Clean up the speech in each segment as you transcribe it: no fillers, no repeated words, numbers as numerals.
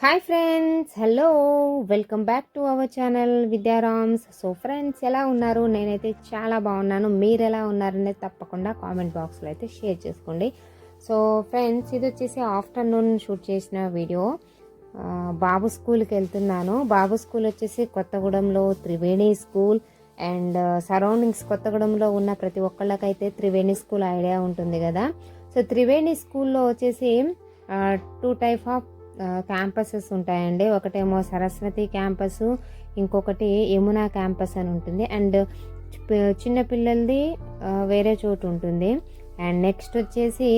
Hi friends, hello, welcome back to our channel Vidyarams. So friends, ఎలా ఉన్నారు? నేనైతే చాలా బాగున్నాను. మీరు ఎలా ఉన్నారనేది తప్పకుండా కామెంట్ బాక్స్లో అయితే షేర్ చేసుకోండి. సో ఫ్రెండ్స్, ఇది వచ్చేసి ఆఫ్టర్నూన్ షూట్ చేసిన వీడియో. బాబు స్కూల్కి వెళ్తున్నాను. బాబు స్కూల్ వచ్చేసి కొత్తగూడెంలో త్రివేణి స్కూల్ అండ్ సరౌండింగ్స్ కొత్తగూడెంలో ఉన్న ప్రతి ఒక్కళ్ళకైతే త్రివేణి స్కూల్ ఐడియా ఉంటుంది కదా. సో త్రివేణి స్కూల్లో వచ్చేసి 2 టైప్ ఆఫ్ క్యాంపసెస్ ఉంటాయండి. ఒకటేమో సరస్వతి క్యాంపస్, ఇంకొకటి యమునా క్యాంపస్ అని ఉంటుంది. అండ్ చిన్నపిల్లలది వేరే చోటు ఉంటుంది. అండ్ నెక్స్ట్ వచ్చేసి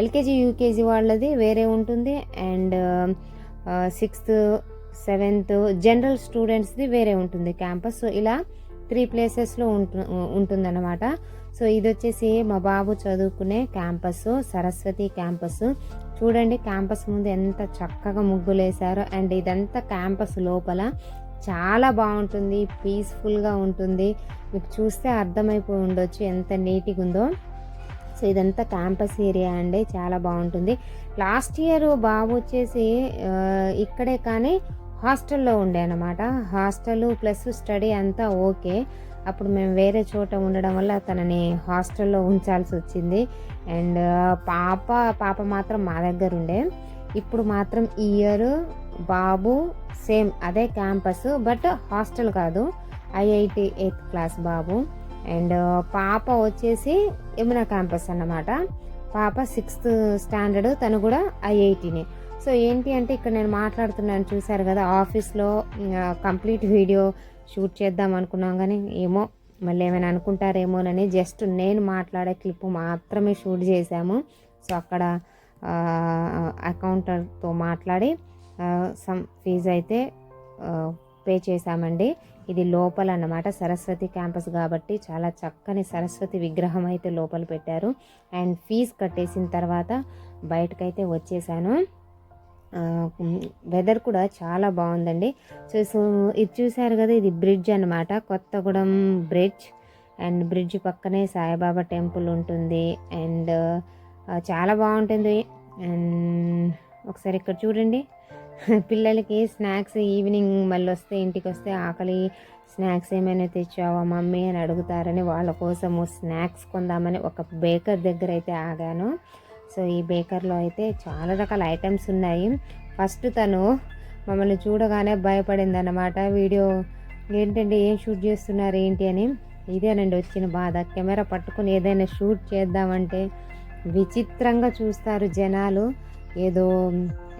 ఎల్కేజీ యూకేజీ వాళ్ళది వేరే ఉంటుంది. అండ్ 6th 7th జనరల్ స్టూడెంట్స్ది వేరే ఉంటుంది క్యాంపస్. సో ఇలా 3 ప్లేసెస్లో ఉంటుందన్నమాట. సో ఇది వచ్చేసి మా బాబు చదువుకునే క్యాంపస్, సరస్వతి క్యాంపస్. చూడండి, క్యాంపస్ ముందు ఎంత చక్కగా ముగ్గులు వేశారో. అండ్ ఇదంతా క్యాంపస్ లోపల చాలా బాగుంటుంది, పీస్ఫుల్గా ఉంటుంది. మీకు చూస్తే అర్థమైపోయి ఉండొచ్చు ఎంత నీట్గా ఉందో. సో ఇదంతా క్యాంపస్ ఏరియా అండి, చాలా బాగుంటుంది. లాస్ట్ ఇయర్ బాబు వచ్చేసి ఇక్కడే కానీ హాస్టల్లో ఉండే అనమాట. హాస్టల్ ప్లస్ స్టడీ అంతా ఓకే. అప్పుడు మేము వేరే చోట ఉండడం వల్ల తనని హాస్టల్లో ఉంచాల్సి వచ్చింది. అండ్ పాప మాత్రం మా దగ్గర ఉండే. ఇప్పుడు మాత్రం ఈ ఇయర్ బాబు సేమ్ అదే క్యాంపస్, బట్ హాస్టల్ కాదు, IIT 8th class Babu. And పాప వచ్చేసి యమునా క్యాంపస్ అన్నమాట. పాప 6th స్టాండర్డ్, తను కూడా ఐఐటిని. సో ఏంటి అంటే ఇక్కడ నేను మాట్లాడుతున్నాను చూసారు కదా, ఆఫీస్లో కంప్లీట్ వీడియో షూట్ చేద్దాం అనుకున్నాం, కానీ ఏమో మళ్ళీ ఏమైనా అనుకుంటారేమోనని జస్ట్ నేను మాట్లాడే క్లిప్ మాత్రమే షూట్ చేశాము. సో అక్కడ అకౌంటర్తో మాట్లాడి సమ్ ఫీజు అయితే పే చేశామండి. ఇది లోపల అన్నమాట, సరస్వతి క్యాంపస్ కాబట్టి చాలా చక్కని సరస్వతి విగ్రహం అయితే లోపల పెట్టారు. అండ్ ఫీజు కట్టేసిన తర్వాత బయటకైతే వచ్చేసాను. వెదర్ కూడా చాలా బాగుందండి. సో ఇది చూసారు కదా, ఇది బ్రిడ్జ్ అన్నమాట, కొత్తగూడెం బ్రిడ్జ్. అండ్ బ్రిడ్జ్ పక్కనే సాయిబాబా టెంపుల్ ఉంటుంది. అండ్ చాలా బాగుంటుంది. అండ్ ఒకసారి ఇక్కడ చూడండి, పిల్లలకి స్నాక్స్ ఈవినింగ్ మళ్ళీ వస్తే, ఇంటికి వస్తే ఆకలి, స్నాక్స్ ఏమైనా తెచ్చావా మమ్మీ అని అడుగుతారని వాళ్ళ కోసము స్నాక్స్ కొందామని ఒక బేకర్ దగ్గర అయితే ఆగాను. సో ఈ బేకర్లో అయితే చాలా రకాల ఐటమ్స్ ఉన్నాయి. ఫస్ట్ తను మమ్మల్ని చూడగానే భయపడింది అన్నమాట. వీడియో ఏంటంటే ఏం షూట్ చేస్తున్నారు ఏంటి అని. ఇదేనండి వచ్చిన బాధ, కెమెరా పట్టుకుని ఏదైనా షూట్ చేద్దామంటే విచిత్రంగా చూస్తారు జనాలు. ఏదో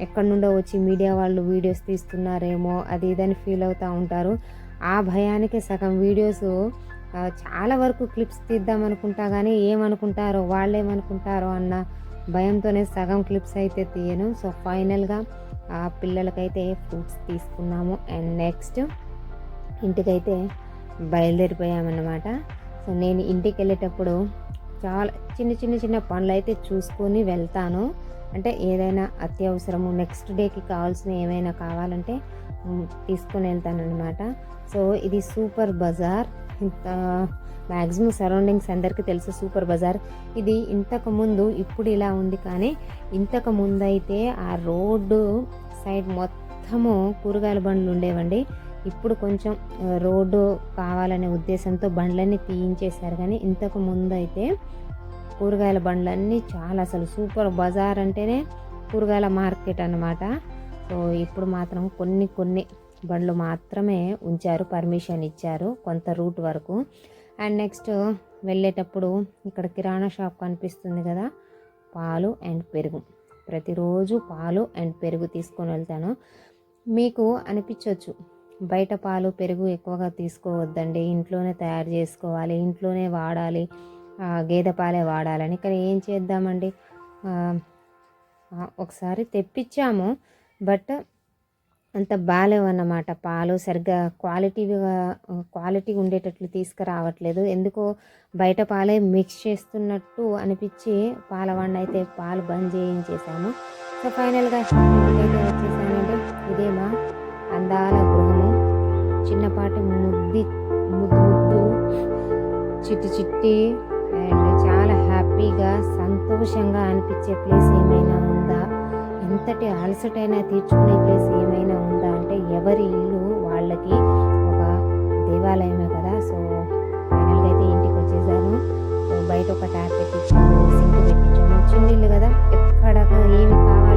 ఎక్కడి నుండో వచ్చి మీడియా వాళ్ళు వీడియోస్ తీస్తున్నారేమో అది ఇదని ఫీల్ అవుతూ ఉంటారు. ఆ భయానికి సగం వీడియోస్ చాలా వరకు క్లిప్స్ తీద్దాం అనుకుంటా, కానీ ఏమనుకుంటారో వాళ్ళేమనుకుంటారో అన్న భయంతోనే సగం క్లిప్స్ అయితే తీయను. సో ఫైనల్గా ఆ పిల్లలకైతే ఫ్రూట్స్ తీసుకున్నాము. అండ్ నెక్స్ట్ ఇంటికైతే బయలుదేరిపోయామన్నమాట. సో నేను ఇంటికి వెళ్ళేటప్పుడు చాలా చిన్న పనులు అయితే చూసుకొని వెళ్తాను. అంటే ఏదైనా అత్యవసరము నెక్స్ట్ డేకి కావాల్సిన ఏమైనా కావాలంటే తీసుకొని వెళ్తాను అనమాట. సో ఇది సూపర్ బజార్, మ్యాక్సిమం సరౌండింగ్స్ అందరికీ తెలుసు సూపర్ బజార్. ఇది ఇంతకుముందు, ఇప్పుడు ఇలా ఉంది, కానీ ఇంతకుముందు అయితే ఆ రోడ్డు సైడ్ మొత్తము కూరగాయల బండ్లు ఉండేవండి. ఇప్పుడు కొంచెం రోడ్డు కావాలనే ఉద్దేశంతో బండ్లన్నీ తీయించేశారు, కానీ ఇంతకు ముందు అయితే కూరగాయల బండ్లన్నీ చాలా, అసలు సూపర్ బజార్ అంటేనే కూరగాయల మార్కెట్ అన్నమాట. సో ఇప్పుడు మాత్రం కొన్ని బండ్లు మాత్రమే ఉంచారు, పర్మిషన్ ఇచ్చారు కొంత రూట్ వరకు. అండ్ నెక్స్ట్ వెళ్ళేటప్పుడు ఇక్కడ కిరాణా షాప్ కనిపిస్తుంది కదా, పాలు అండ్ పెరుగు. ప్రతిరోజు పాలు అండ్ పెరుగు తీసుకొని వెళ్తాను. మీకు అనిపించవచ్చు బయట పాలు పెరుగు ఎక్కువగా తీసుకోవద్దండి, ఇంట్లోనే తయారు చేసుకోవాలి, ఇంట్లోనే వాడాలి, గేదె పాలే వాడాలని. కానీ ఏం చేద్దామండి, ఒకసారి తెప్పించాము, బట్ అంత బాగాలేవన్నమాట. పాలు సరిగ్గా క్వాలిటీ ఉండేటట్లు తీసుకురావట్లేదు. ఎందుకో బయట పాలే మిక్స్ చేస్తున్నట్టు అనిపించి పాలవాడిని అయితే పాలు బంద్ చేయించేసాము. సో ఫైనల్గా ఇంటికైతే వచ్చేసానండి. ఇదే మా అందాల గృహము, చిన్నపాటి ముద్దు చిట్టి అండ్ చాలా హ్యాపీగా సంతోషంగా అనిపించే ప్లేస్ ఏమైనా ఉందా, ఎంతటి అలసటైనా తీర్చుకునే ప్లేస్ ఏమైనా ఏమైనా ఉందా అంటే ఎవరి ఇల్లు వాళ్ళకి ఒక దేవాలయమే కదా. సో ఫైనల్గా అయితే ఇంటికి వచ్చేసాను. సో బయట ఒక ట్యాప్ పెట్టించాము, సింక్ పెట్టించాము, చిన్న ఇల్లు కదా, ఎక్కడ ఏమి కావాలి